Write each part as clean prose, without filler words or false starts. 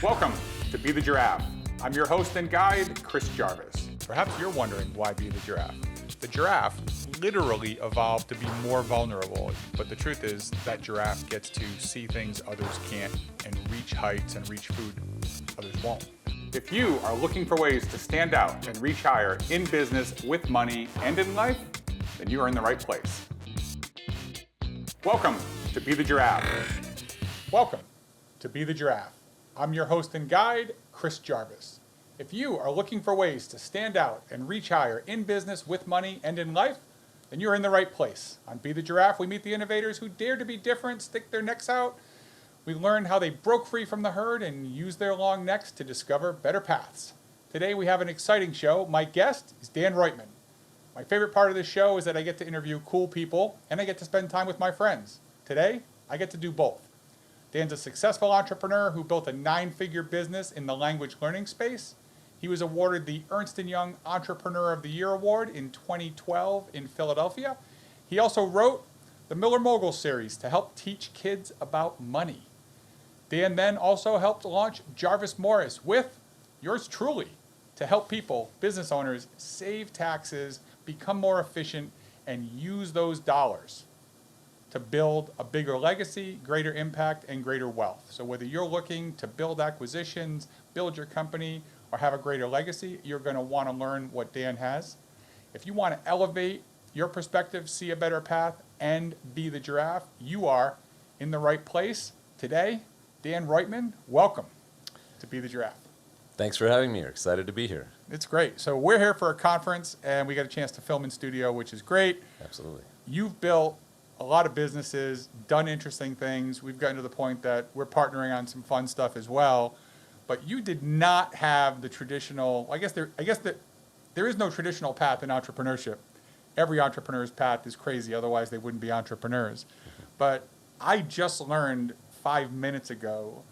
Welcome to Be the Giraffe. I'm your host and guide, Chris Jarvis. Perhaps you're wondering why Be the Giraffe. The giraffe literally evolved to be more vulnerable, but the truth is that giraffe gets to see things others can't and reach heights and reach food others won't. If you are looking for ways to stand out and reach higher in business, with money, and in life, then you are in the right place. Welcome to Be the Giraffe. Welcome to Be the Giraffe. I'm your host and guide, Chris Jarvis. If you are looking for ways to stand out and reach higher in business, with money, and in life, then you're in the right place. On Be the Giraffe, we meet the innovators who dare to be different, stick their necks out. We learn how they broke free from the herd and used their long necks to discover better paths. Today we have an exciting show. My guest is Dan Roitman. My favorite part of this show is that I get to interview cool people and I get to spend time with my friends. Today, I get to do both. Dan's a successful entrepreneur who built a 9-figure business in the language learning space. He was awarded the Ernst & Young Entrepreneur of the Year Award in 2012 in Philadelphia. He also wrote the Miller Moguls series to help teach kids about money. Dan then also helped launch Jarvis Morris with yours truly to help people, business owners, save taxes, become more efficient, and use those dollars to build a bigger legacy, greater impact, and greater wealth. So whether you're looking to build acquisitions, build your company, or have a greater legacy, you're going to want to learn what Dan has. If you want to elevate your perspective, see a better path, and be the giraffe, you are in the right place. Today, Dan Roitman, welcome to Be the Giraffe. Thanks for having me here. Excited to be here. It's great. So we're here for a conference, and we got a chance to film in studio, which is great. Absolutely. You've built a lot of businesses, done interesting things. We've gotten to the point that we're partnering on some fun stuff as well. But you did not have the traditional, I guess there is no traditional path in entrepreneurship. Every entrepreneur's path is crazy, otherwise they wouldn't be entrepreneurs. But I just learned 5 minutes ago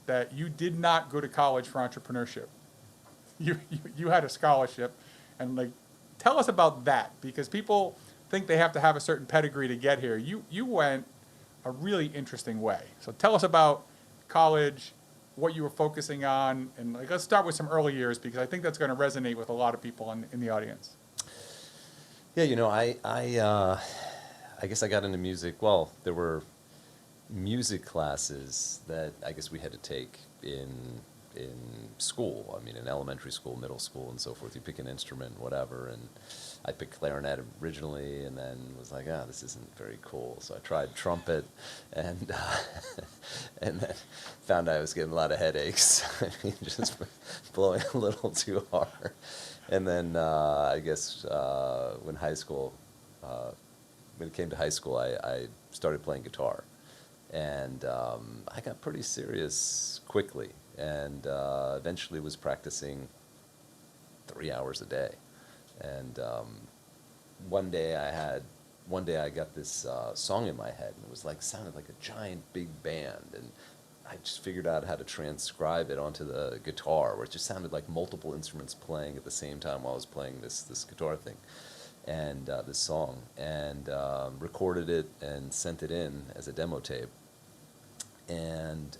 that you did not go to college for entrepreneurship. You had a scholarship, and tell us about that, because people think they have to have a certain pedigree to get here. You went a really interesting way. So tell us about college, what you were focusing on, and let's start with some early years, because I think that's going to resonate with a lot of people in the audience. Yeah, I guess I got into music. Well, there were music classes that I guess we had to take in school. I mean, in elementary school, middle school, and so forth. You pick an instrument, whatever, and I picked clarinet originally, and then was like, this isn't very cool. So I tried trumpet, and and then found I was getting a lot of headaches. I mean, just blowing a little too hard. And then I guess when it came to high school, I started playing guitar, and I got pretty serious quickly, and eventually was practicing 3 hours a day. And one day I got this song in my head, and it was sounded like a giant big band, and I just figured out how to transcribe it onto the guitar, where it just sounded like multiple instruments playing at the same time while I was playing this guitar thing, and this song, and recorded it and sent it in as a demo tape, and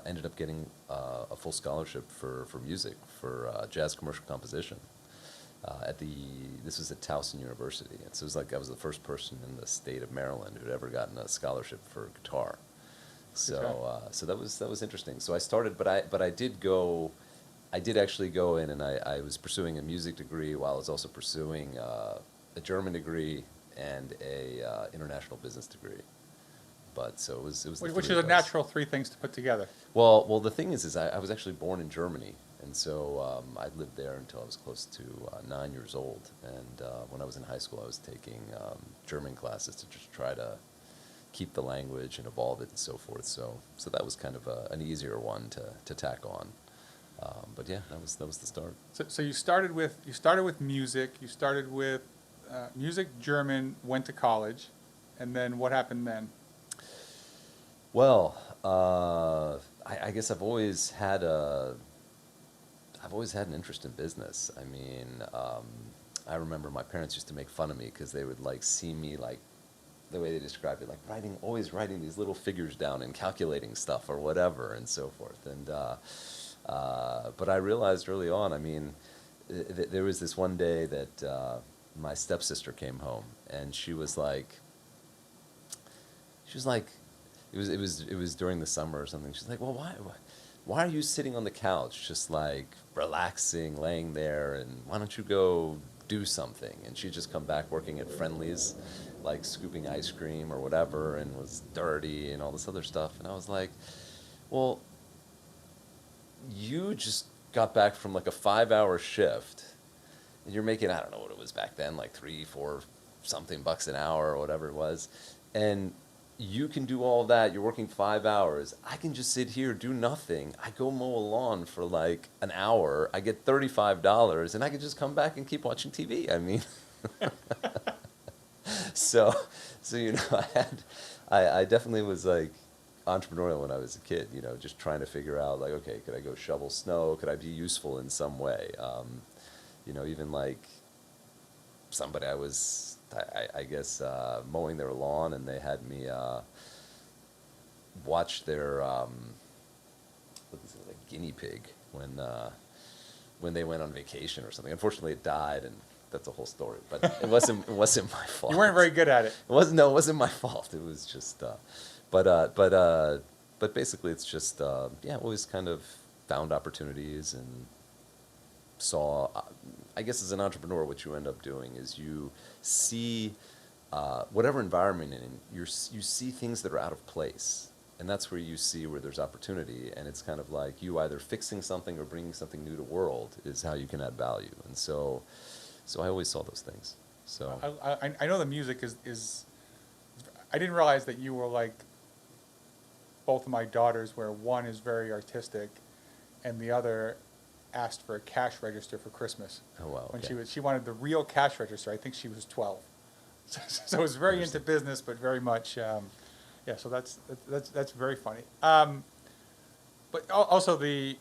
ended up getting a full scholarship for music, for jazz commercial composition. This was at Towson University, and so it was I was the first person in the state of Maryland who'd ever gotten a scholarship for guitar. So that was interesting. So I started, but I did actually go in, and I was pursuing a music degree while I was also pursuing a German degree and a international business degree. But so it was Which is a natural three things to put together. Well, the thing is I was actually born in Germany. And so I lived there until I was close to 9 years old. And when I was in high school, I was taking German classes to just try to keep the language and evolve it and so forth. So that was kind of an easier one to tack on. But yeah, that was the start. So you started with music. You started with music, German, went to college, and then what happened then? Well, I guess I've always had an interest in business. I mean, I remember my parents used to make fun of me because they would see me the way they described it, like always writing these little figures down and calculating stuff or whatever and so forth. And but I realized early on, I mean, there was this one day that my stepsister came home, and she was like, it was during the summer or something. She's like, well, why are you sitting on the couch, just like relaxing, laying there, and why don't you go do something? And she'd just come back working at Friendly's, like scooping ice cream or whatever, and was dirty and all this other stuff. And I was like, well, you just got back from like a 5-hour shift, and you're making, I don't know what it was back then, like 3-4 something bucks an hour or whatever it was, and you can do all that. You're working 5 hours. I can just sit here, do nothing. I go mow a lawn for like an hour. I get $35, and I can just come back and keep watching TV. I mean, so you know, I definitely was like entrepreneurial when I was a kid. You know, just trying to figure out like, okay, could I go shovel snow? Could I be useful in some way? You know, even like somebody I guess mowing their lawn, and they had me watch their what is it, like guinea pig when they went on vacation or something. Unfortunately, it died, and that's a whole story. But it wasn't my fault. You weren't very good at it. It wasn't my fault. It was just but basically it's just yeah, always kind of found opportunities and saw. I guess as an entrepreneur, what you end up doing is you see whatever environment you're in, you see things that are out of place, and that's where you see where there's opportunity. And it's kind of like you either fixing something or bringing something new to world is how you can add value. And so I always saw those things. So I know the music is. I didn't realize that you were like both of my daughters, where one is very artistic, and the other asked for a cash register for Christmas. Oh wow! Okay. When she wanted the real cash register. I think she was 12, so it was very into business, but very much yeah. So that's very funny. But also the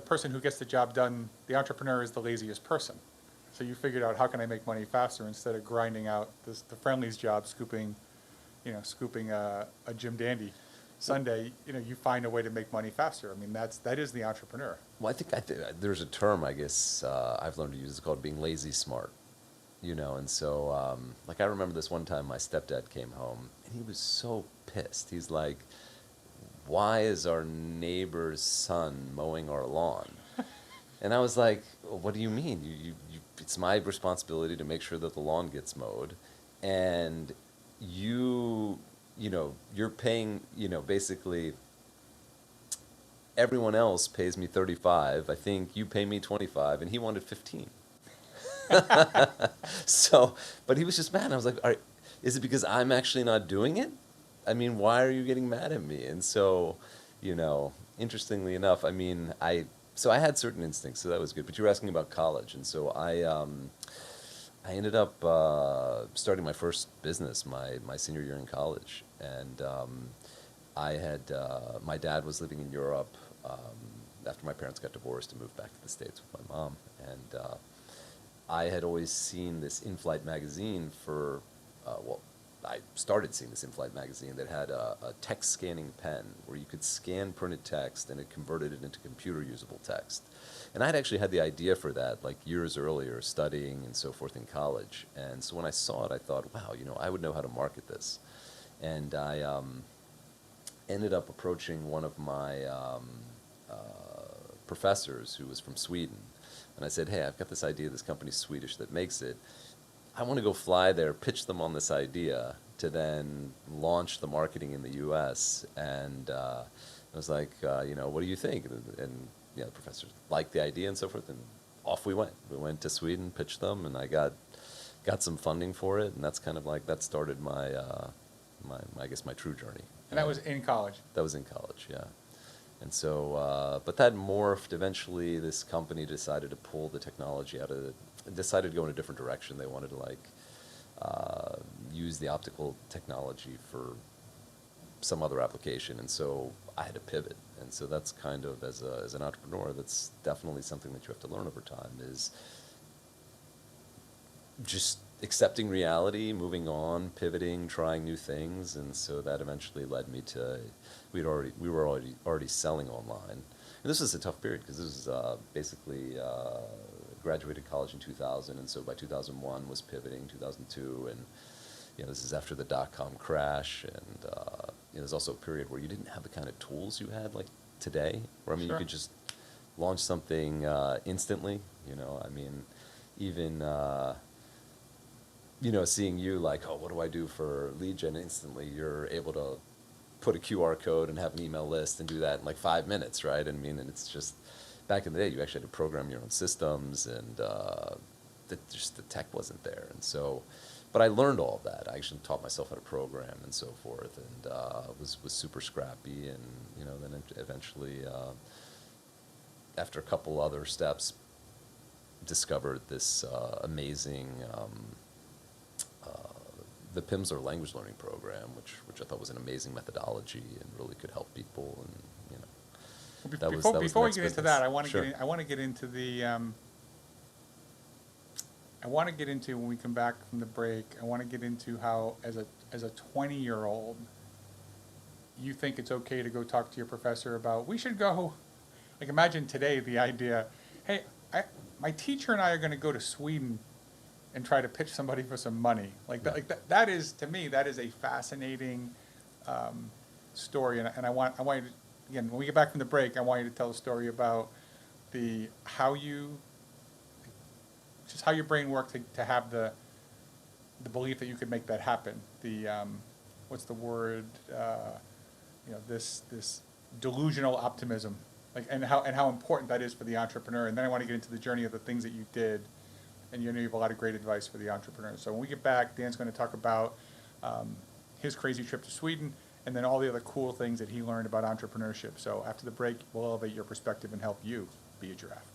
person who gets the job done, the entrepreneur, is the laziest person. So you figured out, how can I make money faster instead of grinding out the Friendly's job, scooping a Jim Dandy Sunday. You find a way to make money faster. I mean, that is the entrepreneur. Well, I think there's a term, I guess, I've learned to use. It's called being lazy smart. And so, like, I remember this one time my stepdad came home, and he was so pissed. He's like, why is our neighbor's son mowing our lawn? And I was like, well, what do you mean? It's my responsibility to make sure that the lawn gets mowed, and you're paying, basically everyone else pays me 35. I think you pay me 25, and he wanted 15. So, but he was just mad. I was like, is it because I'm actually not doing it? I mean, why are you getting mad at me? And so, interestingly enough, I mean, I had certain instincts, so that was good. But you were asking about college, and so I ended up starting my first business my senior year in college, and I had my dad was living in Europe after my parents got divorced and moved back to the States with my mom, and I had always seen this in-flight magazine for I started seeing this in-flight magazine that had a text scanning pen where you could scan printed text and it converted it into computer usable text. And I'd actually had the idea for that like years earlier, studying and so forth in college. And so when I saw it, I thought, wow, I would know how to market this. And I ended up approaching one of my professors who was from Sweden. And I said, hey, I've got this idea, this company's Swedish that makes it. I want to go fly there, pitch them on this idea to then launch the marketing in the U.S. And I was like, what do you think? And the professors liked the idea and so forth, and off we went. We went to Sweden, pitched them, and I got some funding for it, and that's kind of like, that started my I guess my true journey. And that was in college? That was in college, yeah. And so, but that morphed. Eventually, this company decided to pull the technology out of it. Decided to go in a different direction. They wanted to use the optical technology for some other application, and so I had to pivot. And so that's kind of, as an entrepreneur, that's definitely something that you have to learn over time, is just accepting reality, moving on, pivoting, trying new things, and so that eventually led me to we were already selling online, and this was a tough period because this was basically graduated college in 2000, and so by 2001 was pivoting, 2002, and this is after the dot-com crash, and there's also a period where you didn't have the kind of tools you had like today, where I mean Sure. you could just launch something instantly. I mean, even seeing you like, oh, what do I do for lead gen? Instantly, you're able to put a QR code and have an email list and do that in like 5 minutes, right? And I mean, and it's just back in the day, you actually had to program your own systems, and just the tech wasn't there, and so. But I learned all of that. I actually taught myself how to program and so forth, and was super scrappy, and then eventually, after a couple other steps, discovered this amazing the Pimsleur language learning program, which I thought was an amazing methodology and really could help people, and that was the Before we next get into business. that, I want to Sure. I want to get into the. I want to get into when we come back from the break. I want to get into how, as a 20-year-old, you think it's okay to go talk to your professor about we should go. Like imagine today the idea, hey, my teacher and I are going to go to Sweden and try to pitch somebody for some money. That is, to me, that is a fascinating story, and I want you to, again, when we get back from the break, I want you to tell a story about how your brain worked to have the belief that you could make that happen. What's the word? This delusional optimism, and how important that is for the entrepreneur. And then I want to get into the journey of the things that you did, and you have a lot of great advice for the entrepreneur. So when we get back, Dan's going to talk about his crazy trip to Sweden, and then all the other cool things that he learned about entrepreneurship. So after the break, we'll elevate your perspective and help you be a giraffe.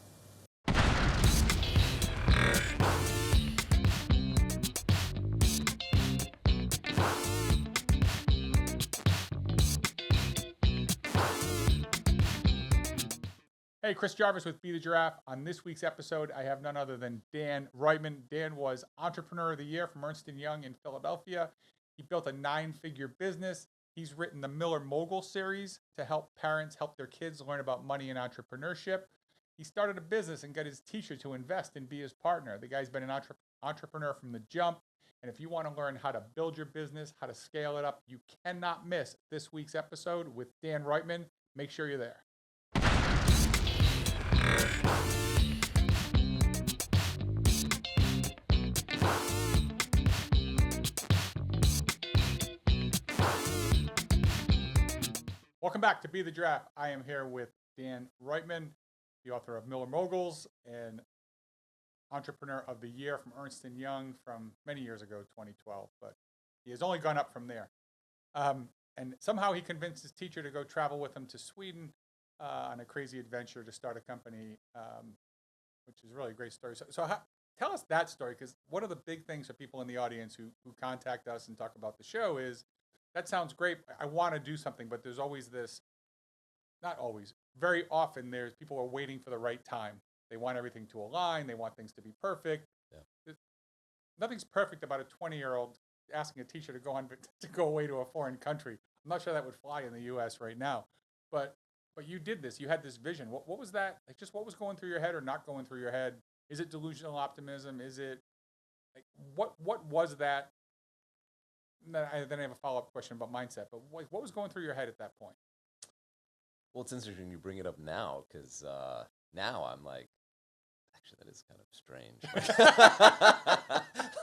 Hey, Chris Jarvis with Be the Giraffe. On this week's episode, I have none other than Dan Roitman. Dan was Entrepreneur of the Year from Ernst & Young in Philadelphia. He built a 9-figure business. He's written the Miller Moguls series to help parents help their kids learn about money and entrepreneurship. He started a business and got his teacher to invest and be his partner. The guy's been an entrepreneur from the jump. And if you want to learn how to build your business, how to scale it up, you cannot miss this week's episode with Dan Roitman. Make sure you're there. Welcome back to Be the Giraffe. I am here with Dan Roitman, the author of Miller Moguls and Entrepreneur of the Year from Ernst & Young from many years ago, 2012, but he has only gone up from there. And somehow he convinced his teacher to go travel with him to Sweden on a crazy adventure to start a company, which is really a great story. Tell us that story, because one of the big things for people in the audience who contact us and talk about the show is, that sounds great, I want to do something, but there's always this, not always, very often there's people are waiting for the right time. They want everything to align, they want things to be perfect. Yeah. Nothing's perfect about a 20-year-old asking a teacher to go away to a foreign country. I'm not sure that would fly in the U.S. right now, but you did this. You had this vision. What was that? Like, just what was going through your head or not going through your head? Is it delusional optimism? Is it like what was that? Then I have a follow-up question about mindset. But what was going through your head at that point? Well, it's interesting you bring it up now, because now I'm like, actually, that is kind of strange.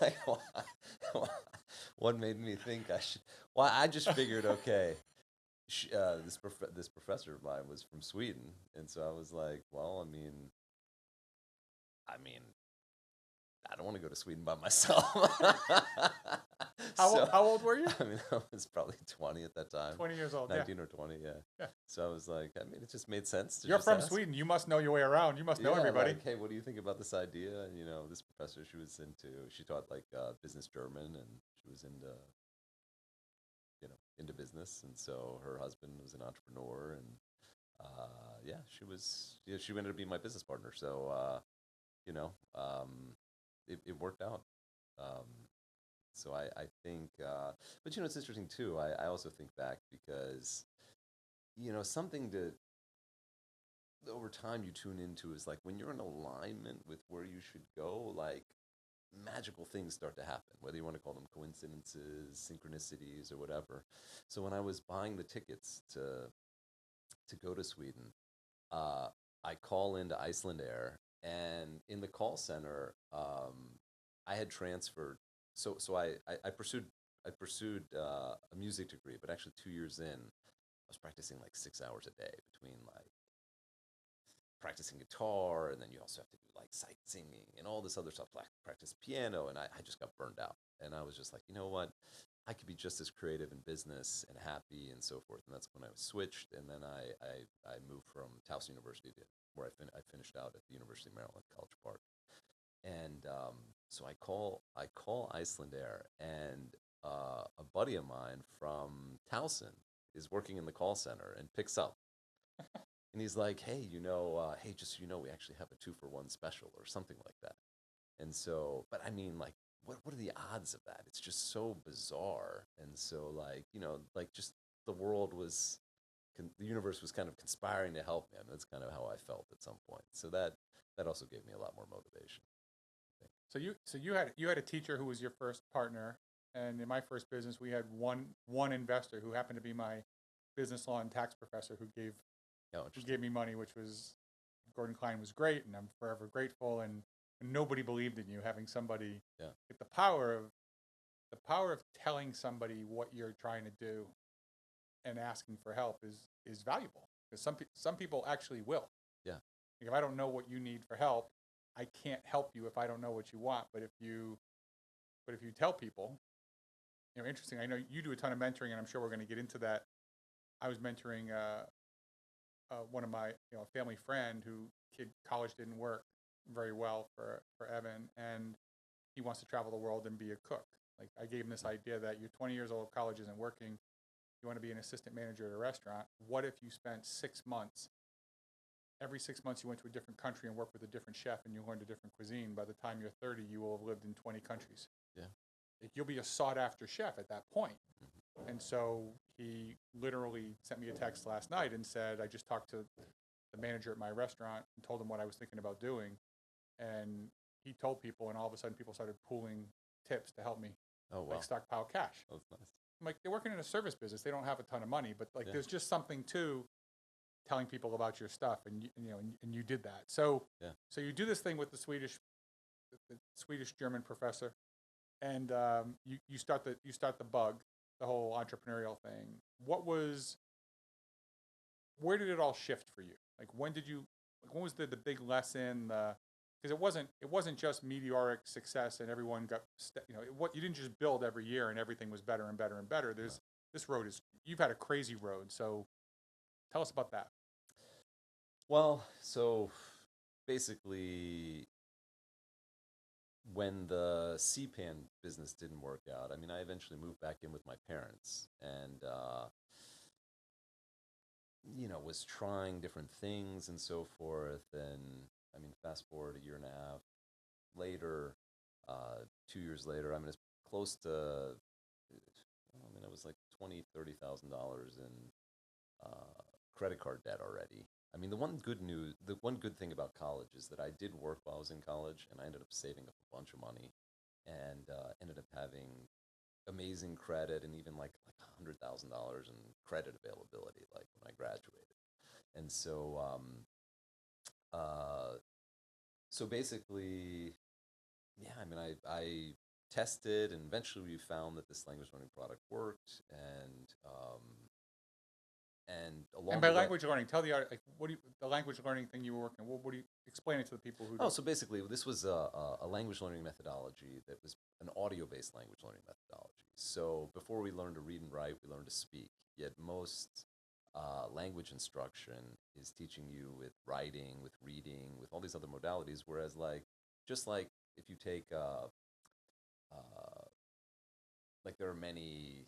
Like, what made me think I should? Well, I just figured, okay, this professor of mine was from Sweden, and so I was like, well, I mean, I don't want to go to Sweden by myself. How old were you? I mean, I was probably 20 at that time. 20 years old, 19 or 20, yeah. So I was like, I mean, it just made sense to You're just from ask. Sweden. You must know your way around. You must know everybody. Like, hey, what do you think about this idea? And, this professor, she taught like business German, and she was into business. And so her husband was an entrepreneur, and she ended up being my business partner. So, it worked out. So I think, but it's interesting too. I also think back because, something to over time you tune into is like when you're in alignment with where you should go, like magical things start to happen, whether you want to call them coincidences, synchronicities, or whatever. So when I was buying the tickets to go to Sweden, uh, I call into Iceland Air, and in the call center, I had transferred. So I pursued a music degree, but actually 2 years in, I was practicing like 6 hours a day between like practicing guitar, and then you also have to do like sight singing and all this other stuff, like practice piano, and I just got burned out. And I was just like, you know what? I could be just as creative in business and happy and so forth. And that's when I switched, and then I moved from Towson University to where I finished out at the University of Maryland, College Park. And so I call Iceland Air, and a buddy of mine from Towson is working in the call center and picks up. And he's like, hey, hey, just so you know, we actually have a 2-for-1 special or something like that. And so, but I mean, like, what are the odds of that? It's just so bizarre. And so, like, like just the world was, the universe was kind of conspiring to help me. I mean, that's kind of how I felt at some point. So that also gave me a lot more motivation. So you had a teacher who was your first partner, and in my first business, we had one investor who happened to be my business law and tax professor Oh, who interesting. gave me money, which was Gordon Klein was great, and I'm forever grateful. And nobody believed in you. Having somebody Yeah. get the power of telling somebody what you're trying to do and asking for help is valuable, because some people actually will. Yeah. Like, if I don't know what you need for help, I can't help you if I don't know what you want. But if you tell people, interesting. I know you do a ton of mentoring, and I'm sure we're going to get into that. I was mentoring one of my family friend who kid college didn't work very well for Evan, and he wants to travel the world and be a cook. Like, I gave him this idea that you're 20 years old, college isn't working, you want to be an assistant manager at a restaurant. What if you spent 6 months? Every 6 months you went to a different country and worked with a different chef, and you learned a different cuisine. By the time you're 30, you will have lived in 20 countries. Yeah. Like, you'll be a sought after chef at that point. Hmm. And so he literally sent me a text last night and said, I just talked to the manager at my restaurant and told him what I was thinking about doing. And he told people, and all of a sudden people started pooling tips to help me, Oh, like wow. stockpile cash. Oh, that's nice. I'm like, they're working in a service business. They don't have a ton of money, but like, Yeah. there's just something to telling people about your stuff. And you did that. So, Yeah. so you do this thing with the Swedish German professor, and you start the bug, the whole entrepreneurial thing. Where did it all shift for you? Like, when was the big lesson? Because it wasn't just meteoric success and everyone got, you didn't just build every year and everything was better and better and better. No. This road you've had a crazy road. So tell us about that. Well, so basically, when the CPAN business didn't work out, I mean, I eventually moved back in with my parents, and was trying different things and so forth. And I mean, fast forward a year and a half later, 2 years later, I mean, it's close to, I mean, it was like $20,000, $30,000 in credit card debt already. I mean, the one good thing about college is that I did work while I was in college, and I ended up saving up a bunch of money, and ended up having amazing credit, and even like $100,000 in credit availability, like when I graduated. And uh, so basically, yeah, I mean, I tested, and eventually we found that this language learning product worked, and And along by the way. language learning, tell like, the language learning thing you were working. What do you explain it to the people who Oh, don't? so basically, this was a language learning methodology that was an audio-based language learning methodology. So before we learned to read and write, we learned to speak. Yet most language instruction is teaching you with writing, with reading, with all these other modalities. Whereas, just like if you take, uh, like there are many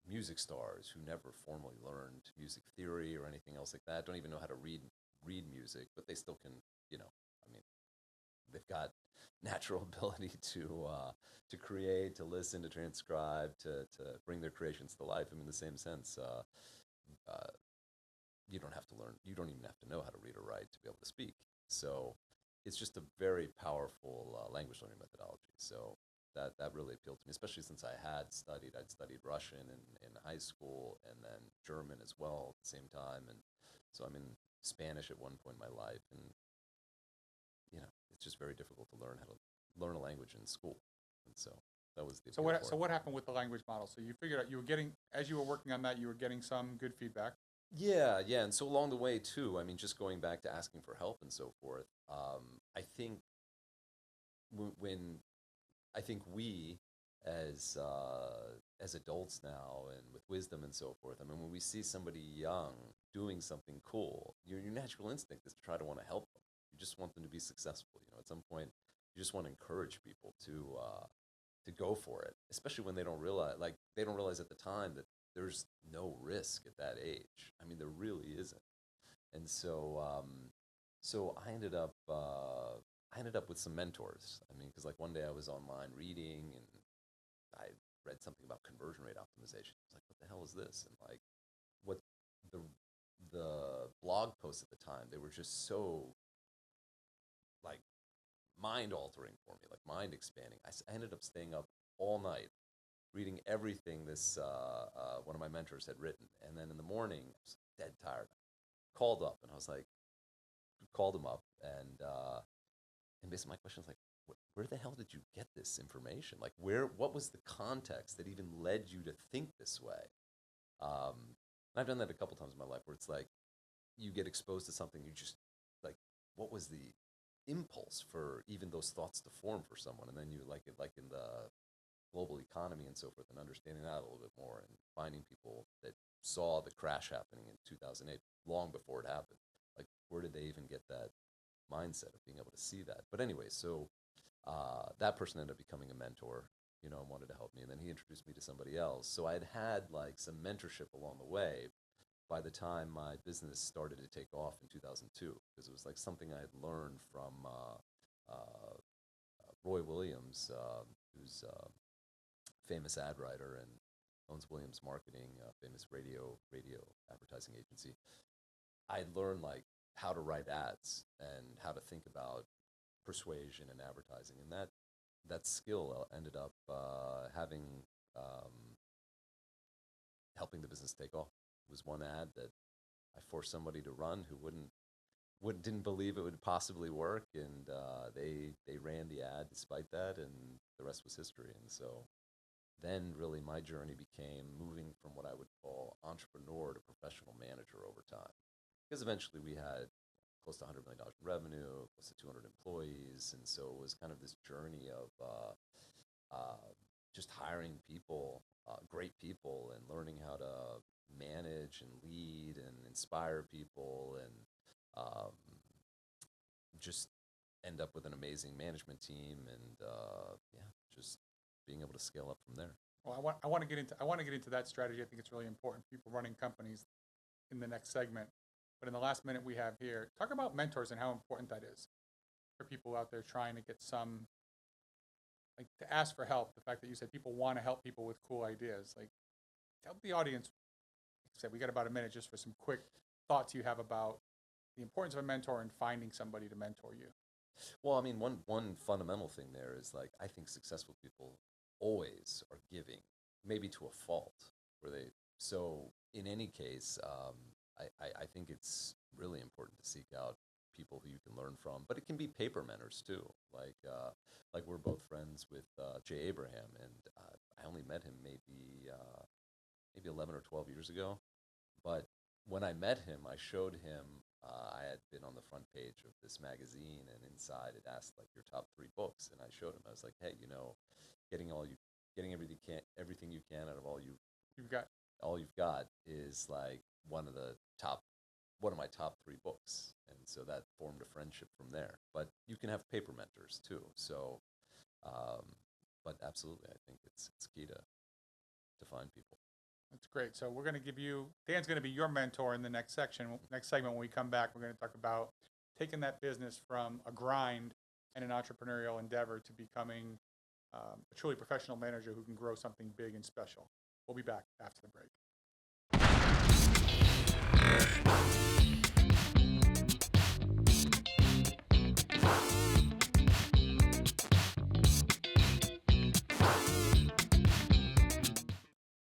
music stars who never formally learned music theory or anything else like that, don't even know how to read music, but they still can, I mean, they've got natural ability to create, to listen, to transcribe, to bring their creations to life. I mean, in the same sense, uh, you don't have to learn, you don't even have to know how to read or write to be able to speak. So it's just a very powerful language learning methodology. So that really appealed to me, especially since I'd studied Russian in high school and then German as well at the same time. And so I'm in Spanish at one point in my life. And, it's just very difficult to learn how to learn a language in school. And so that was the So appeal for what so it. what happened with the language model? So you figured out you were getting, as you were working on that, you were getting some good feedback. Yeah, yeah, and so along the way too. I mean, just going back to asking for help and so forth. I think when I think we, as adults now and with wisdom and so forth. I mean, when we see somebody young doing something cool, your natural instinct is to try to want to help them. You just want them to be successful. At some point, you just want to encourage people to go for it, especially when they don't realize at the time that there's no risk at that age. I mean, there really isn't. And so I ended up with some mentors. I mean, because like one day I was online reading and I read something about conversion rate optimization. I was like, what the hell is this? And like, what the the blog posts at the time, they were just so like mind altering for me, like mind expanding. I ended up staying up all night reading everything this one of my mentors had written, and then in the morning I was dead tired. Called up and I was like, called him up and basically my question is like, where the hell did you get this information? Like, what was the context that even led you to think this way? And I've done that a couple times in my life where it's like you get exposed to something, you just like, what was the impulse for even those thoughts to form for someone? And then you like in the global economy and so forth, and understanding that a little bit more, and finding people that saw the crash happening in 2008 long before it happened. Like, where did they even get that mindset of being able to see that? But anyway, so that person ended up becoming a mentor, and wanted to help me. And then he introduced me to somebody else. So I had like some mentorship along the way by the time my business started to take off in 2002, because it was like something I had learned from uh, Roy Williams, who's famous ad writer and owns Williams Marketing, a famous radio advertising agency. I learned like how to write ads and how to think about persuasion and advertising, and that skill ended up having helping the business take off. It was one ad that I forced somebody to run who didn't believe it would possibly work, and they ran the ad despite that, and the rest was history. And so then really my journey became moving from what I would call entrepreneur to professional manager over time. Because eventually we had close to $100 million in revenue, close to 200 employees. And so it was kind of this journey of uh, just hiring people, great people, and learning how to manage and lead and inspire people and um, just end up with an amazing management team and yeah, just being able to scale up from there. Well, I want to get into that strategy. I think it's really important for people running companies in the next segment. But in the last minute we have here, talk about mentors and how important that is for people out there trying to get some, like, to ask for help. The fact that you said people want to help people with cool ideas, like, tell the audience. Like I said, we got about a minute just for some quick thoughts you have about the importance of a mentor and finding somebody to mentor you. Well, I mean, one fundamental thing there is like I think successful people always are giving, maybe to a fault, where they so in any case, I think it's really important to seek out people who you can learn from, but it can be paper mentors too. Like we're both friends with Jay Abraham, and I only met him maybe 11 or 12 years ago, but when I met him, I showed him I had been on the front page of this magazine, and inside it asked like your top three books, and I showed him. I was like, hey, getting all you, getting everything you can out of You've got all you've got is like one of my top three books, and so that formed a friendship from there. But you can have paper mentors too. So, um, but absolutely, I think it's key to find people. That's great. So we're going to give you, Dan's going to be your mentor in the next segment. When we come back, we're going to talk about taking that business from a grind and an entrepreneurial endeavor to becoming a truly professional manager who can grow something big and special. We'll be back after the break.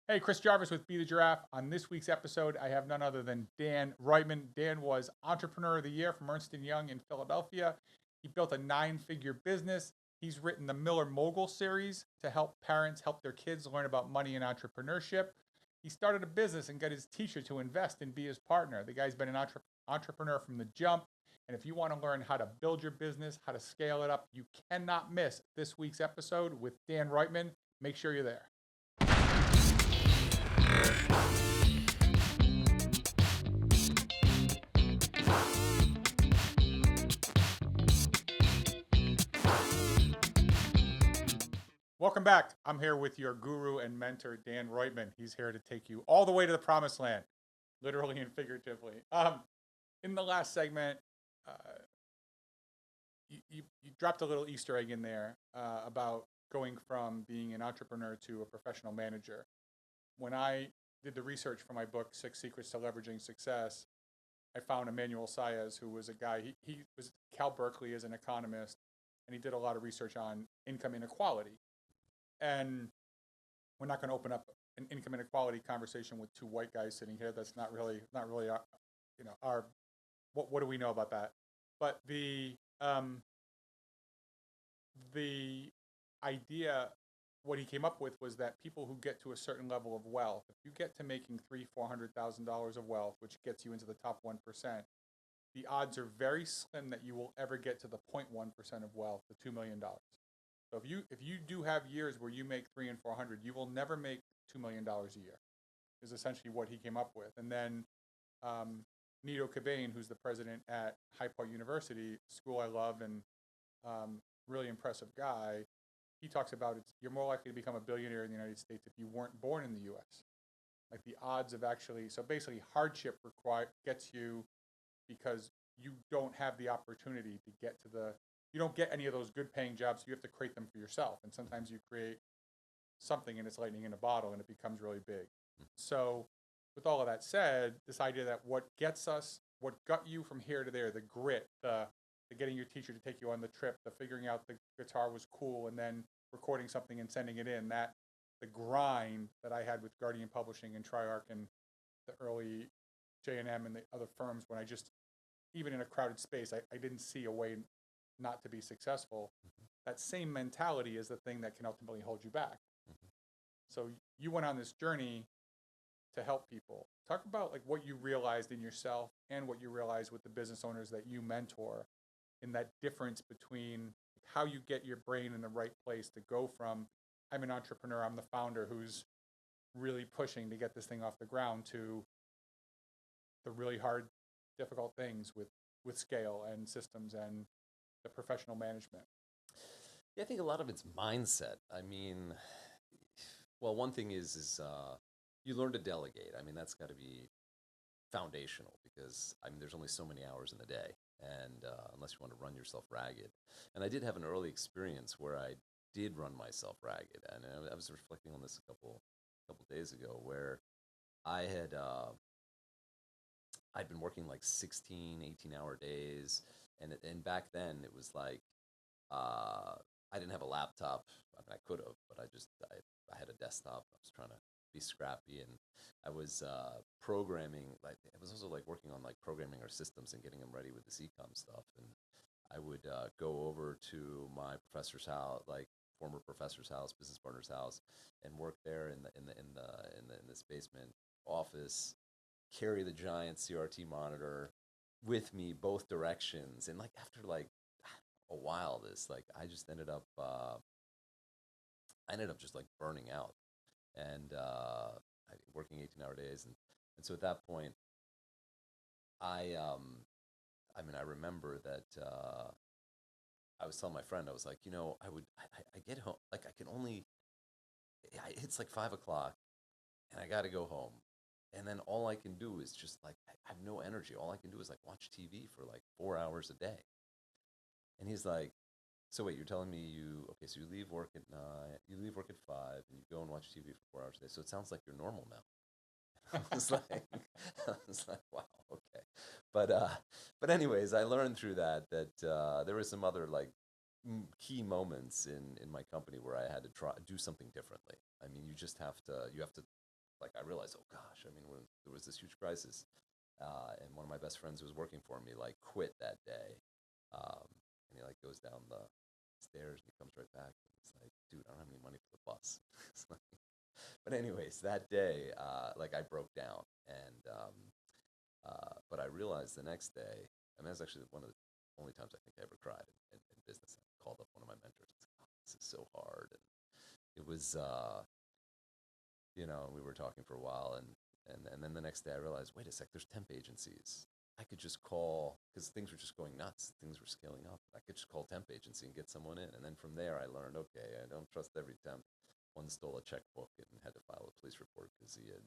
Hey, Chris Jarvis with Be the Giraffe. On this week's episode, I have none other than Dan Roitman. Dan was Entrepreneur of the Year from Ernst & Young in Philadelphia. He built a 9-figure business. He's written the Miller Moguls series to help parents help their kids learn about money and entrepreneurship. He started a business and got his teacher to invest and be his partner. The guy's been an entrepreneur from the jump. And if you want to learn how to build your business, how to scale it up, you cannot miss this week's episode with Dan Roitman. Make sure you're there. Welcome back. I'm here with your guru and mentor, Dan Roitman. He's here to take you all the way to the promised land, literally and figuratively. In the last segment, you dropped a little Easter egg in there about going from being an entrepreneur to a professional manager. When I did the research for my book, 6 Secrets to Leveraging Success, I found Emmanuel Saez, who was a guy, he was at Cal Berkeley as an economist, and he did a lot of research on income inequality. And we're not going to open up an income inequality conversation with 2 white guys sitting here. That's not really our what do we know about that? But the idea, what he came up with was that people who get to a certain level of wealth, if you get to making $300,000-$400,000 of wealth, which gets you into the top 1%, the odds are very slim that you will ever get to the 0.1% of wealth, the $2 million. So if you do have years where you make 300 and 400, you will never make $2 million a year. Is essentially what he came up with. And then Nido Qubein, who's the president at High Point University, school I love and really impressive guy, he talks about you're more likely to become a billionaire in the United States if you weren't born in the U.S. Like the odds of actually, so basically hardship gets you because you don't have the opportunity to get to you don't get any of those good paying jobs, so you have to create them for yourself. And sometimes you create something and it's lightning in a bottle and it becomes really big. So with all of that said, this idea that what got you from here to there, the grit, the getting your teacher to take you on the trip, the figuring out the guitar was cool and then recording something and sending it in, that the grind that I had with Guardian Publishing and Triarch and the early J&M and the other firms, when I just, even in a crowded space, I didn't see a way not to be successful. Mm-hmm. That same mentality is the thing that can ultimately hold you back. Mm-hmm. So you went on this journey to help people. Talk about like what you realized in yourself and what you realized with the business owners that you mentor, in that difference between how you get your brain in the right place to go from, I'm an entrepreneur, I'm the founder who's really pushing to get this thing off the ground, to the really hard, difficult things with scale and systems and the professional management. Yeah, I think a lot of it's mindset. I mean, well, one thing is you learn to delegate. I mean, that's got to be foundational because, I mean, there's only so many hours in the day, and unless you want to run yourself ragged. And I did have an early experience where I did run myself ragged, and I was reflecting on this a couple days ago, where I had I'd been working like 16, 18-hour days, and back then it was like I didn't have a laptop. I mean, I could have, but I had a desktop. I was trying to be scrappy, and I was programming. Like, I was also like working on like programming our systems and getting them ready with this ecom stuff. And I would go over to my professor's house, like former professor's house, business partner's house, and work there in this basement office. Carry the giant CRT monitor with me both directions, and like after like a while, I just ended up just like burning out and working 18-hour days, and so at that point, I remember that I was telling my friend, I was like, I get home, like I can only, it's like 5 o'clock, and I got to go home. And then all I can do is just like, I have no energy. All I can do is like watch TV for like 4 hours a day. And he's like, So wait, you're telling me so you leave work at 9, you leave work at 5, and you go and watch TV for 4 hours a day. So it sounds like you're normal now. I was like, I was like, wow, okay. But but anyways, I learned through that there were some other like key moments in my company where I had to try do something differently. I mean, you have to like I realized, oh gosh, I mean, when there was this huge crisis, and one of my best friends who was working for me like quit that day, um, and he like goes down the stairs and he comes right back and he's like, dude, I don't have any money for the bus. It's like, but anyways, that day, like I broke down, and but I realized the next day. I mean, that's actually one of the only times I think I ever cried in business. I called up one of my mentors. I was like, oh, this is so hard, and it was, we were talking for a while, and then the next day I realized, wait a sec, there's temp agencies. I could just call because things were just going nuts. Things were scaling up. I could just call temp agency and get someone in, and then from there I learned, okay, I don't trust every temp. One stole a checkbook and had to file a police report because he had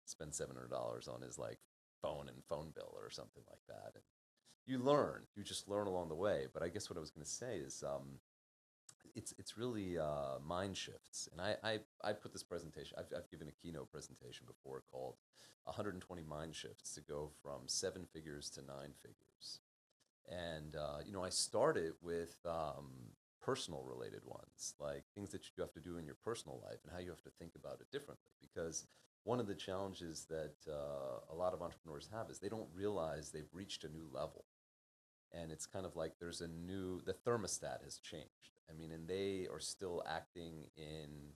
spent $700 on his like phone and phone bill or something like that. And you just learn along the way. But I guess what I was going to say is, it's really mind shifts. And I put this presentation. I've given a keynote presentation before called 120 mind shifts to go from 7 figures to 9 figures. And I started with personal related ones, like things that you have to do in your personal life and how you have to think about it differently. Because one of the challenges that a lot of entrepreneurs have is they don't realize they've reached a new level, and it's kind of like the thermostat has changed. I mean, and they are still acting in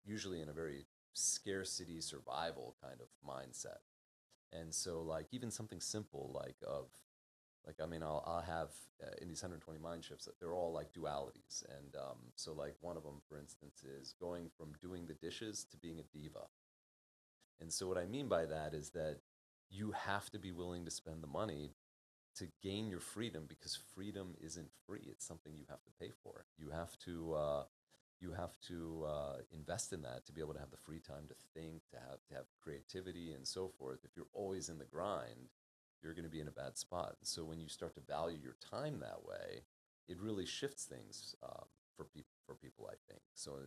usually in a very scarcity survival kind of mindset. And so like even something simple like I mean I'll have in these 120 mind shifts that they're all like dualities. And so like one of them for instance is going from doing the dishes to being a diva. And so what I mean by that is that you have to be willing to spend the money to gain your freedom, because freedom isn't free. It's something you have to pay for. You have to invest in that to be able to have the free time to think, to have creativity and so forth. If you're always in the grind, you're going to be in a bad spot. So when you start to value your time that way, it really shifts things for people. I think so.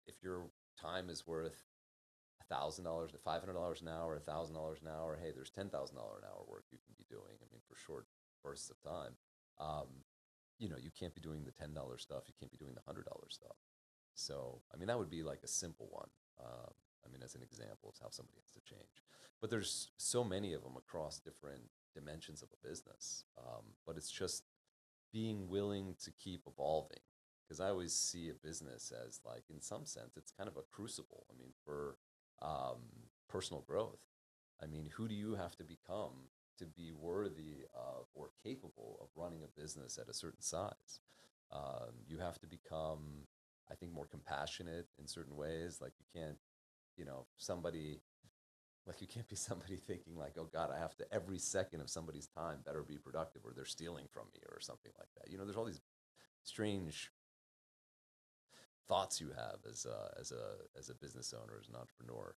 If your time is worth $1,000 to $500 an hour, $1,000 an hour, hey, there's $10,000 an hour work you can be doing. I mean, for short bursts of time. Um, you can't be doing the $10 stuff. You can't be doing the $100 stuff. So, I mean, that would be like a simple one. I mean, as an example, is how somebody has to change. But there's so many of them across different dimensions of a business. But it's just being willing to keep evolving. Because I always see a business as like, in some sense, it's kind of a crucible. I mean, for personal growth. I mean, who do you have to become to be worthy of or capable of running a business at a certain size? You have to become, I think, more compassionate in certain ways. Like you can't, somebody like you can't be somebody thinking like, oh God, I have to every second of somebody's time better be productive or they're stealing from me or something like that. There's all these strange thoughts you have as a business owner, as an entrepreneur.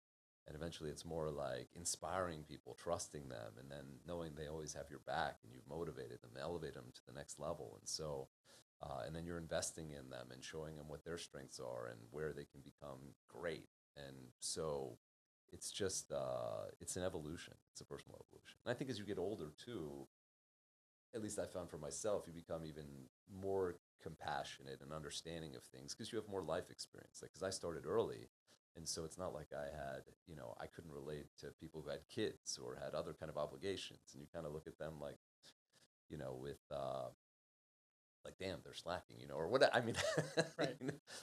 And eventually it's more like inspiring people, trusting them, and then knowing they always have your back and you've motivated them, elevate them to the next level. And so, and then you're investing in them and showing them what their strengths are and where they can become great. And so it's just, it's an evolution. It's a personal evolution. And I think as you get older too, at least I found for myself, you become even more compassionate and understanding of things because you have more life experience. Like, because I started early, and so it's not like I couldn't relate to people who had kids or had other kind of obligations, and you kind of look at them like, with like, damn, they're slacking, or what? I mean, Right.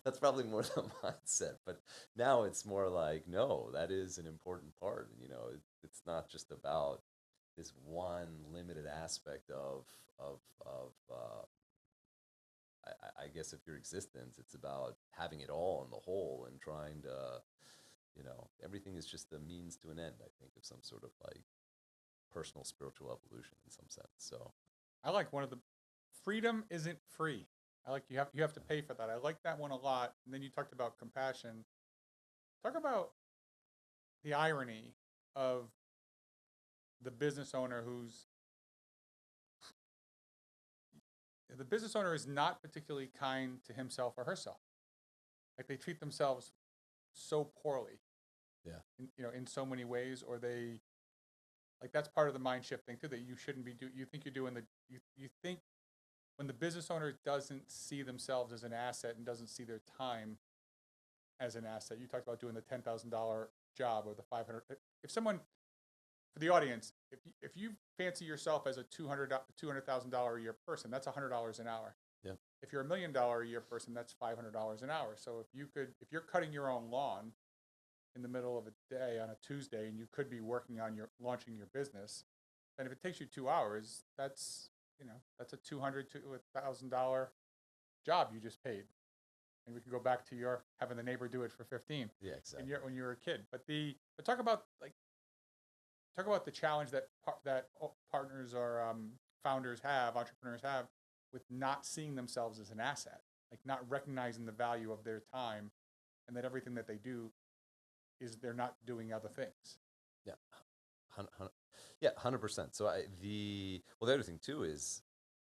that's probably more the mindset. But now it's more like, no, that is an important part, and it's not just about this one limited aspect of I guess of your existence. It's about having it all in the whole and trying to, everything is just a means to an end, I think, of some sort of like personal spiritual evolution in some sense. So, I like one of the freedom isn't free. I like you have to pay for that. I like that one a lot. And then you talked about compassion. Talk about the irony of the business owner who's if the business owner is not particularly kind to himself or herself, like they treat themselves so poorly, Yeah. in so many ways, or they, like that's part of the mind shift thing too, that you shouldn't be you think you're doing you think when the business owner doesn't see themselves as an asset and doesn't see their time as an asset. You talked about doing the $10,000 job or the 500. If someone, for the audience, if you fancy yourself as a $200,000 a year person, that's $100 an hour. Yeah. If you're $1 million a year person, that's $500 an hour. So if you're cutting your own lawn in the middle of a day on a Tuesday, and you could be working on launching your business, then if it takes you 2 hours, that's that's a $200 to $1,000 job you just paid. And we can go back to your having the neighbor do it for 15. Yeah, exactly. When you were a kid. But talk about the challenge that partners or founders have, entrepreneurs have, with not seeing themselves as an asset, like not recognizing the value of their time, and that everything that they do is they're not doing other things. Yeah. 100%. So the other thing too is,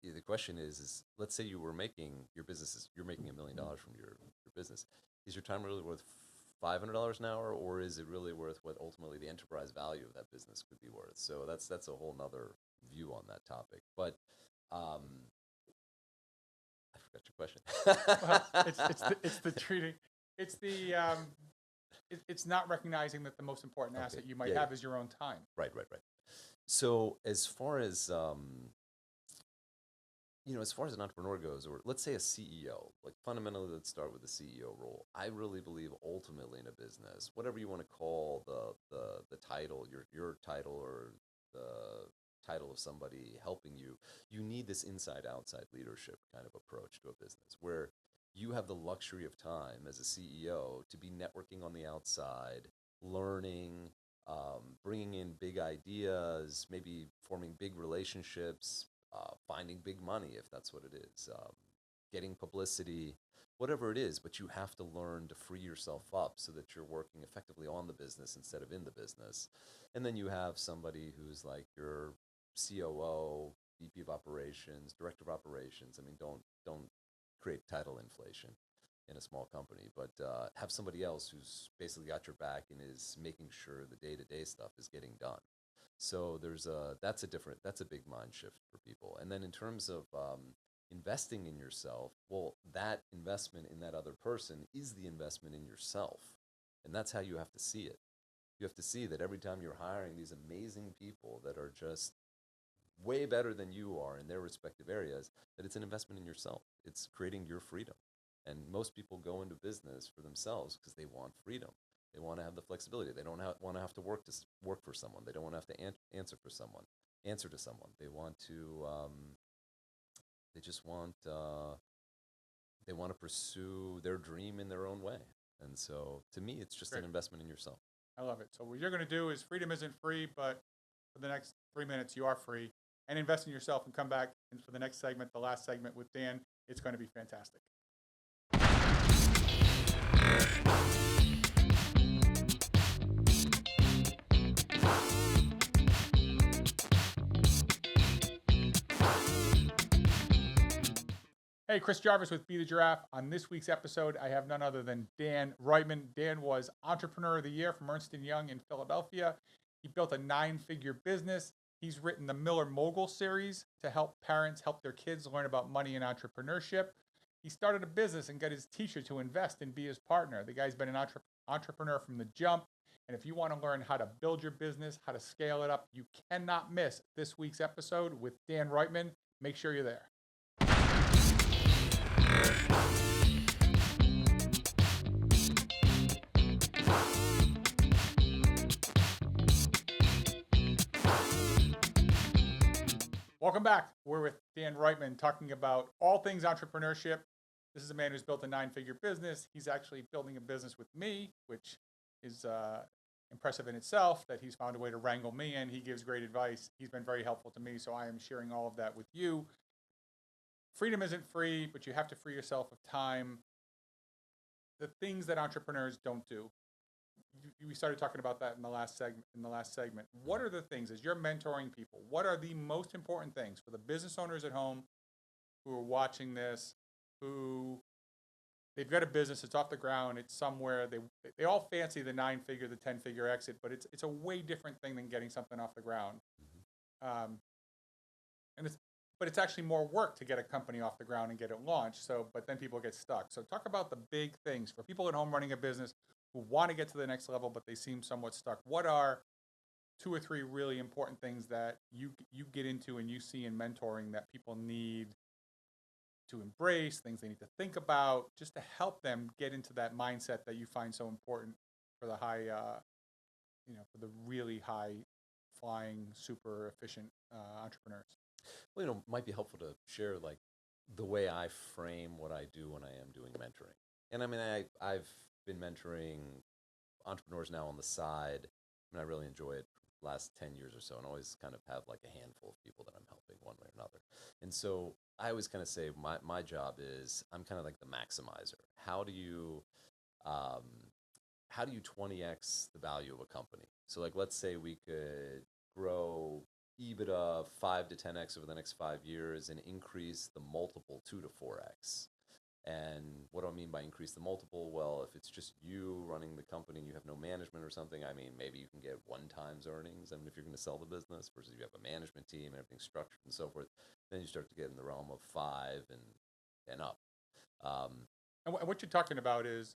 the question is let's say you're making $1 million from your business. Is your time really worth $500 an hour, or is it really worth what ultimately the enterprise value of that business could be worth? So that's a whole nother view on that topic. But I forgot your question. Well, it's the treating. It's not recognizing that the most important asset you might have is your own time. Right. So as far as as far as an entrepreneur goes, or let's say a CEO, like fundamentally, let's start with the CEO role. I really believe ultimately in a business, whatever you want to call the title, your title, or the title of somebody helping you, you need this inside-outside leadership kind of approach to a business where you have the luxury of time as a CEO to be networking on the outside, learning, bringing in big ideas, maybe forming big relationships, finding big money if that's what it is, getting publicity, whatever it is. But you have to learn to free yourself up so that you're working effectively on the business instead of in the business. And then you have somebody who's like your COO, VP of operations, director of operations. I mean, don't create title inflation in a small company, but have somebody else who's basically got your back and is making sure the day-to-day stuff is getting done. So that's a big mind shift for people. And then in terms of investing in yourself, well, that investment in that other person is the investment in yourself. And that's how you have to see it. You have to see that every time you're hiring these amazing people that are just way better than you are in their respective areas, that it's an investment in yourself. It's creating your freedom. And most people go into business for themselves because they want freedom. They want to have the flexibility. They don't want to have to work for someone. They don't want to have to answer to someone. They want to. They just want. They want to pursue their dream in their own way. And so, to me, it's just an investment in yourself. I love it. So what you're going to do is freedom isn't free, but for the next 3 minutes, you are free. And invest in yourself and come back. And for the next segment, the last segment with Dan, it's going to be fantastic. Hey, Chris Jarvis with Be the Giraffe. On this week's episode, I have none other than Dan Roitman. Dan was Entrepreneur of the Year from Ernst & Young in Philadelphia. He built a 9-figure business. He's written the Miller Moguls series to help parents help their kids learn about money and entrepreneurship. He started a business and got his teacher to invest and be his partner. The guy's been an entrepreneur from the jump. And if you want to learn how to build your business, how to scale it up, you cannot miss this week's episode with Dan Roitman. Make sure you're there. Welcome back. We're with Dan Roitman talking about all things entrepreneurship. This is a man who's built a 9-figure business. He's actually building a business with me, which is impressive in itself, that he's found a way to wrangle me in. He gives great advice. He's been very helpful to me, so I am sharing all of that with you. Freedom isn't free, but you have to free yourself of time. The things that entrepreneurs don't do. We started talking about that in the last segment. What are the things, as you're mentoring people, what are the most important things for the business owners at home who are watching this, who they've got a business, it's off the ground, it's somewhere, they all fancy the 9-figure, the 10-figure exit, but it's a way different thing than getting something off the ground. Um, and it's actually more work to get a company off the ground and get it launched. So, but then people get stuck. So talk about the big things for people at home running a business who want to get to the next level, but they seem somewhat stuck. What are 2 or 3 really important things that you get into and you see in mentoring that people need to embrace, things they need to think about, just to help them get into that mindset that you find so important for the for the really high flying, super efficient entrepreneurs? Well, it might be helpful to share like the way I frame what I do when I am doing mentoring. And I mean, I've been mentoring entrepreneurs now on the side. I mean, I really enjoy it for the last 10 years or so, and always kind of have like a handful of people that I'm helping one way or another. And so I always kind of say my job is I'm kind of like the maximizer. Um, how do you 20x the value of a company? So like, let's say we could grow EBITDA 5 to 10x over the next 5 years and increase the multiple 2 to 4x. And what do I mean by increase the multiple? Well, if it's just you running the company, you have no management or something, I mean, maybe you can get 1 times earnings. I mean, if you're going to sell the business versus you have a management team and everything's structured and so forth, then you start to get in the realm of 5 and up. And what you're talking about is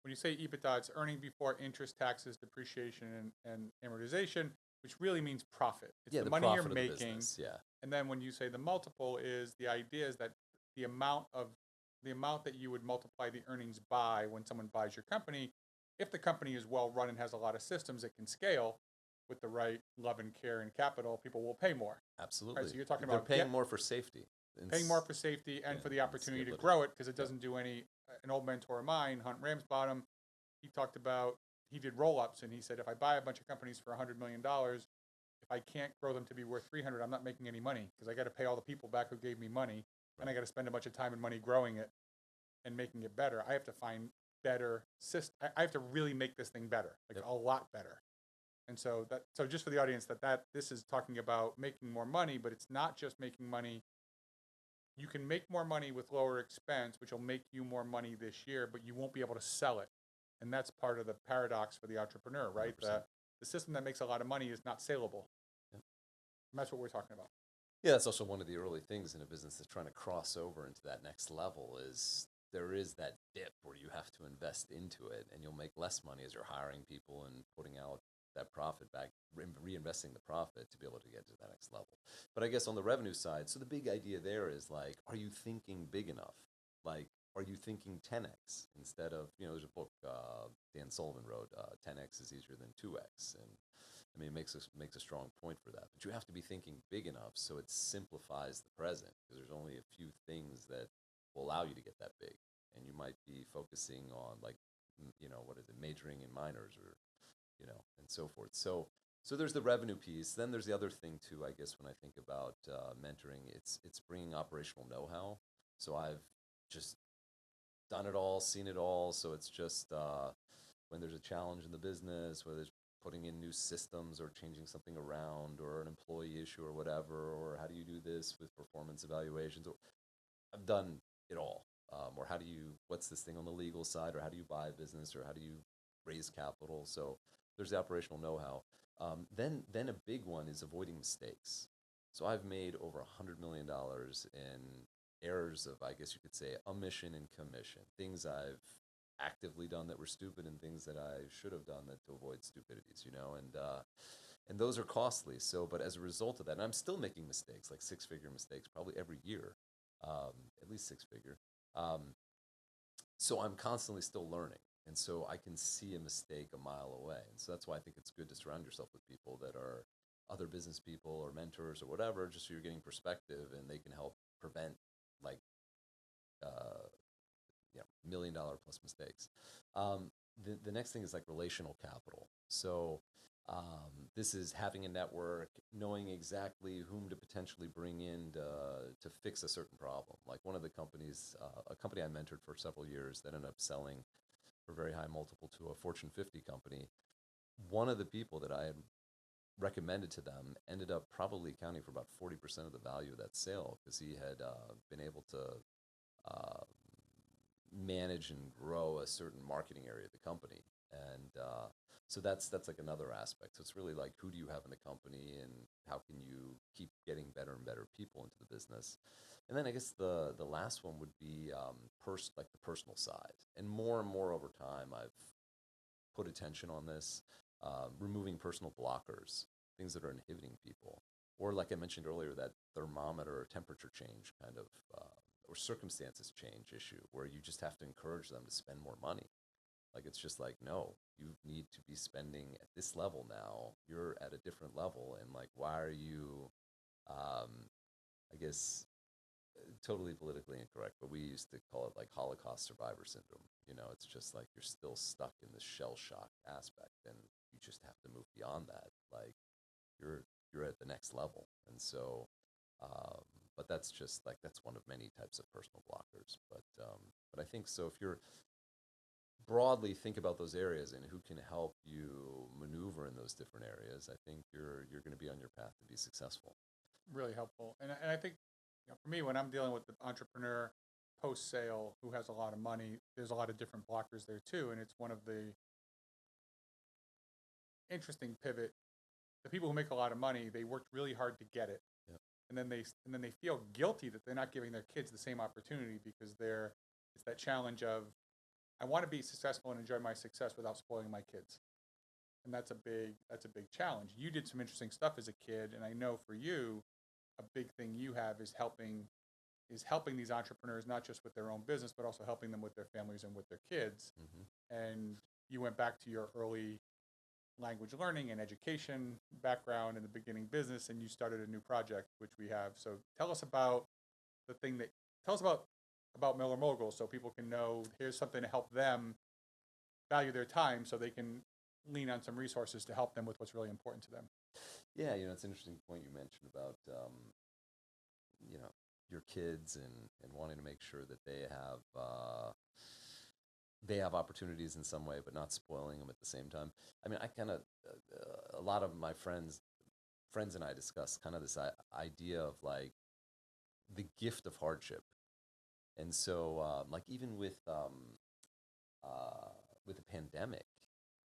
when you say EBITDA, it's earning before interest, taxes, depreciation, and amortization, which really means profit. It's Yeah, the the money you're profit of the making. business, yeah. And then when you say the multiple, is the idea is that the amount that you would multiply the earnings by when someone buys your company, if the company is well run and has a lot of systems, it can scale with the right love and care and capital, people will pay more. Absolutely. Right, so you're talking They're about paying more for safety. paying more for safety and Yeah, for the opportunity to scalability. grow it because it Yep. doesn't do any. An old mentor of mine, Hunt Ramsbottom, he talked about he did roll-ups and he said if I buy a bunch of companies for $100 million, if I can't grow them to be worth 300, I'm not making any money because I got to pay all the people back who gave me money, and I got to spend a bunch of time and money growing it and making it better. I have to find better system. I have to really make this thing better, like Yep. a lot better. And so just for the audience that this is talking about making more money, but it's not just making money. You can make more money with lower expense, which will make you more money this year, but you won't be able to sell it. And that's part of the paradox for the entrepreneur, right? 100%. The system that makes a lot of money is not saleable. Yep. And that's what we're talking about. Yeah, that's also one of the early things in a business that's trying to cross over into that next level is there is that dip where you have to invest into it and you'll make less money as you're hiring people and putting out that profit back, reinvesting the profit to be able to get to that next level. But I guess on the revenue side, so the big idea there is like, are you thinking big enough? Like, are you thinking 10x instead of, there's a book Dan Sullivan wrote, 10x is easier than 2x. And I mean, it makes a strong point for that. But you have to be thinking big enough so it simplifies the present because there's only a few things that will allow you to get that big. And you might be focusing on like, what is it, majoring in minors or, and so forth. So there's the revenue piece. Then there's the other thing too, I guess, when I think about mentoring, it's bringing operational know-how. So I've just done it all, seen it all. So it's just when there's a challenge in the business, whether it's putting in new systems or changing something around or an employee issue or whatever, or how do you do this with performance evaluations? I've done it all. Or what's this thing on the legal side, or how do you buy a business, or how do you raise capital? So there's the operational know-how. Then a big one is avoiding mistakes. So I've made over $100 million in errors of, I guess you could say, omission and commission. Things I've actively done that were stupid and things that I should have done to avoid stupidities, and those are costly. So, but as a result of that, and I'm still making mistakes, like 6-figure mistakes, probably every year, at least 6-figure. So I'm constantly still learning. And so I can see a mistake a mile away. And so that's why I think it's good to surround yourself with people that are other business people or mentors or whatever, just so you're getting perspective and they can help prevent like, $1 million plus mistakes. The next thing is like relational capital. So this is having a network, knowing exactly whom to potentially bring in to fix a certain problem. Like one of the companies, a company I mentored for several years that ended up selling for very high multiple to a Fortune 50 company. One of the people that I had recommended to them ended up probably accounting for about 40% of the value of that sale because he had been able to uh, manage and grow a certain marketing area of the company. And so that's like another aspect. So it's really like who do you have in the company and how can you keep getting better and better people into the business. And then I guess the last one would be like the personal side. And more over time, I've put attention on this, removing personal blockers, things that are inhibiting people. Or like I mentioned earlier, that thermometer or temperature change kind of, or circumstances change issue where you just have to encourage them to spend more money. Like it's just like, no, you need to be spending at this level now. You're at a different level. And like, why are you, um, I guess, totally politically incorrect, but we used to call it like Holocaust survivor syndrome. You know, it's just like you're still stuck in the shell shock aspect, and you just have to move beyond that. Like you're you're at the next level, and so, um, but that's just like that's one of many types of personal blockers. But I think so. If you're broadly think about those areas and who can help you maneuver in those different areas, I think you're going to be on your path to be successful. Really helpful. And I think, for me, when I'm dealing with the entrepreneur post sale who has a lot of money, there's a lot of different blockers there too. And it's one of the interesting pivot. The people who make a lot of money, they worked really hard to get it, Yeah. and then they feel guilty that they're not giving their kids the same opportunity because it's that challenge of I want to be successful and enjoy my success without spoiling my kids. And that's a big challenge. You did some interesting stuff as a kid, and I know for you, a big thing you have is helping these entrepreneurs not just with their own business, but also helping them with their families and with their kids. Hmm. And you went back to your early language learning and education background in the beginning business, and you started a new project, which we have. So the thing that tell us about Miller Moguls, so people can know here's something to help them value their time, so they can lean on some resources to help them with what's really important to them. Yeah, it's an interesting point you mentioned about you know your kids and wanting to make sure that they have opportunities in some way, but not spoiling them at the same time. I mean, I kind of a lot of my friends and I discuss kind of this idea of like the gift of hardship, and so like even uh, with the pandemic,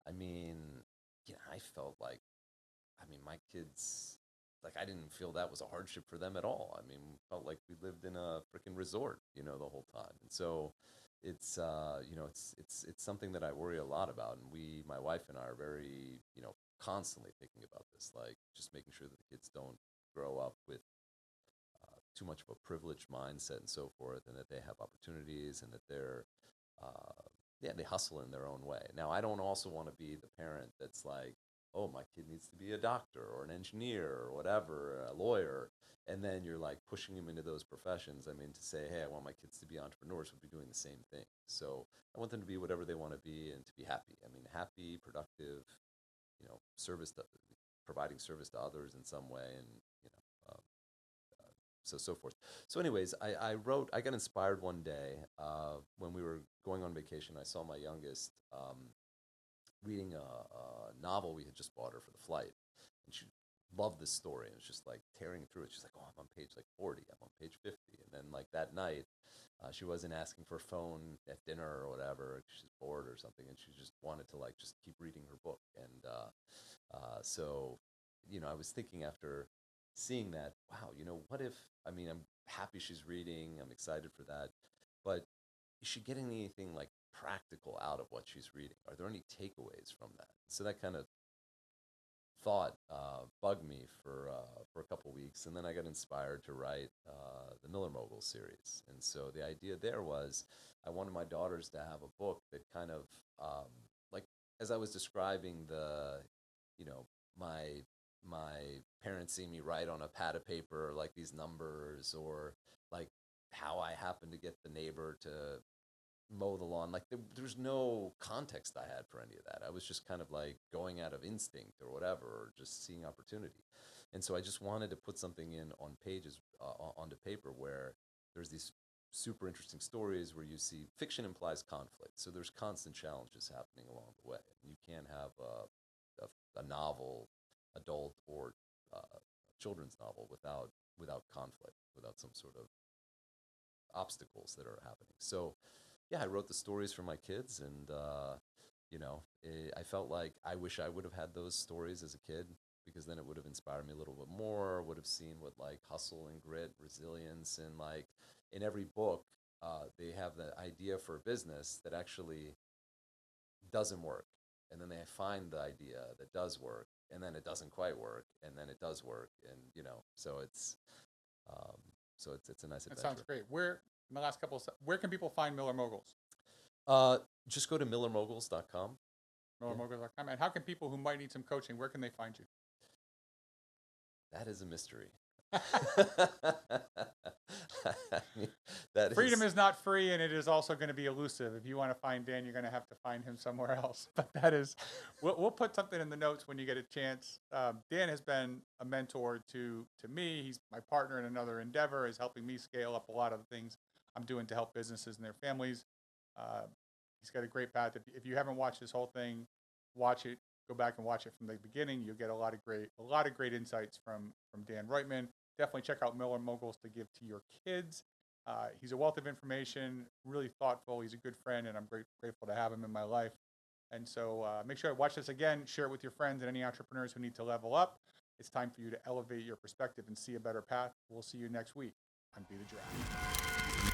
I mean, I felt like I mean, my kids, like, I didn't feel that was a hardship for them at all. I mean, felt like we lived in a freaking resort, the whole time. And so it's something that I worry a lot about. And my wife and I are very, constantly thinking about this, like just making sure that the kids don't grow up with too much of a privileged mindset and so forth, and that they have opportunities and that uh, yeah, they hustle in their own way. Now, I don't also want to be the parent that's like, oh, my kid needs to be a doctor or an engineer or whatever, a lawyer, and then you're like pushing them into those professions. I mean, to say, hey, I want my kids to be entrepreneurs would be doing the same thing. So I want them to be whatever they want to be and to be happy. I mean, happy, productive, service to, providing service to others in some way, and so forth. So, anyways, I got inspired one day when we were going on vacation. I saw my youngest reading a novel we had just bought her for the flight, and she loved this story. And it was just like tearing through it. She's like, "Oh, I'm on page like 40. I'm on page 50." And then like that night, she wasn't asking for a phone at dinner or whatever. She's bored or something, and she just wanted to like just keep reading her book. And so, I was thinking after seeing that, wow, what if, I mean, I'm happy she's reading, I'm excited for that, but is she getting anything like practical out of what she's reading? Are there any takeaways from that? So that kind of thought bugged me for a couple weeks, and then I got inspired to write the Miller Moguls series. And so the idea there was I wanted my daughters to have a book that kind of like as I was describing you know my parents seeing me write on a pad of paper like these numbers, or like how I happened to get the neighbor to mow the lawn. Like there's no context I had for any of that. I was just kind of like going out of instinct or whatever, or just seeing opportunity. And so I just wanted to put something in on pages onto paper where there's these super interesting stories where you see fiction implies conflict. So there's constant challenges happening along the way. You can't have a novel adult or children's novel without conflict, without some sort of obstacles that are happening. So, yeah, I wrote the stories for my kids, and I felt like I wish I would have had those stories as a kid, because then it would have inspired me a little bit more. Would have seen what like hustle and grit, resilience, and like in every book, they have the idea for a business that actually doesn't work, and then they find the idea that does work, and then it doesn't quite work, and then it does work, and um, it's a nice That sounds adventure. great. In the last where can people find Miller Moguls? Just go to millermoguls.com. Yeah, MillerMoguls.com. And how can people who might need some coaching, where can they find you? that is a mystery. I mean, that Freedom is not free, and it is also going to be elusive. If you want to find Dan, you're going to have to find him somewhere else. But we'll put something in the notes when you get a chance. Dan has been a mentor to me. He's my partner in another endeavor, is helping me scale up a lot of the things I'm doing to help businesses and their families. Uh, he's got a great path. If you haven't watched this whole thing, watch it. Go back and watch it from the beginning. You'll get a lot of great insights from Dan Roitman. Definitely check out Miller Moguls to give to your kids. He's a wealth of information, really thoughtful. He's a good friend, and I'm grateful to have him in my life. And so make sure to watch this again, share it with your friends and any entrepreneurs who need to level up. It's time for you to elevate your perspective and see a better path. We'll see you next week on Be the Giraffe.